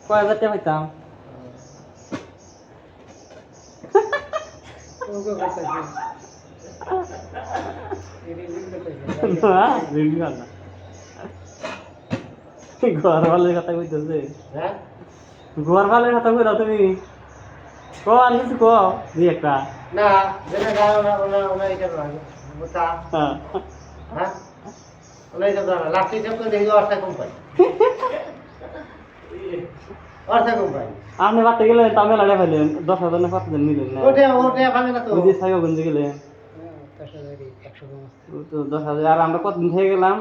কয় হাজার টাকা পাইতাম ওকে কইতাছি ঘর ভালের কথা কইতেছে হ্যাঁ ঘর ভালের কথা কইরা তুমি ক আর কিছু ক দুই একটা না যেটা গায় ওনা এটা না বুঝা হ্যাঁ হ্যাঁ ওনা এটা না লাস্ট হিসাব করে দেখি অর্থ কোম্পানি অর্থ কোম্পানি আপনি বাড়তে গেলে তামিল আড়ে ফেলেন 10,000 না 5,000 নিলেন না ওটা ভাঙে না তো ওই যে সাইগঞ্জ গেলে 10,000 100 তো 10,000 আর আমরা কতদিন থেকে গেলাম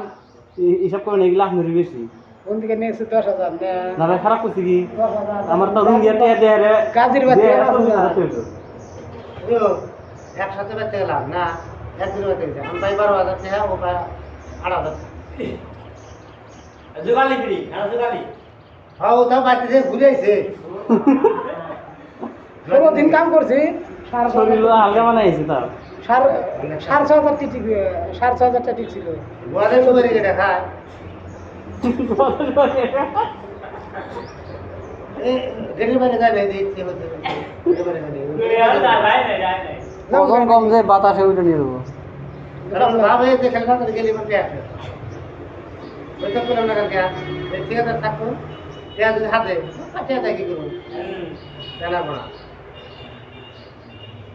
হিসাব করে নিয়ে গেলে আপনারই বেশি কোন দিকে নিয়েছে 10,000 না ভাই খারাপ করছি কি 10,000 আমার তো রুম দিয়ে দেয় রে গাজীর বাতি একসাথে বেঁচে গেলাম না একদিন বেঁচে গেছে আমি ভাই 12,000 টাকা ও ভাই 8,000 জোগালি ফ্রি আর জোগালি হ্যাঁ ও তো বাড়িতে ঘুরে আইছে 16 দিন কাম করছি শরীর হালকা বানাইছে তার 6,500 টিক 6,500 টা টিক ছিল গোয়ালে তো বেরিয়ে গেছে খায় এই গেটের বাইরে যায় না দেখতে হতে গেটের বাইরে যায় ওজন কম যে বাতাসে উঠে নিয়ে দেবো কারণ ভাবে যে খেলনা করে গেলি মধ্যে আছে ওই তো করলাম না কালকে এই ঠিকাদার থাকতো টিয়া যদি হাতে কাটিয়ে দেয় কি করবো জানা পড়া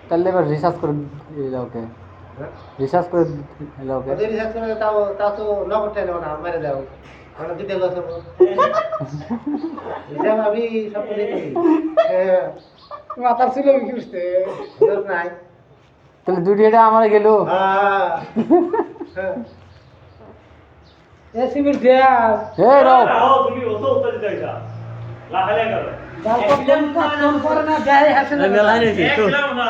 তাহলে এবার রিসার্চ করে ওকে রিসার্চ করে ওকে ওদের রিসার্চ করে তাও তো নগদ টাইলে ওটা মেরে দাও আমরা দুটো লস হবো হিসাব আমি সব করে করি মাথার ছিল কি করতে দরকার নাই তাহলে দুটি এটা আমার গেল হ্যাঁ এ সিমির দেয়া হে রব তুমি অত উত্তর দিতে এটা লাহালে গেল যার কম করে না দেয় হাসে না মেলায় নিয়েছি তো একদম না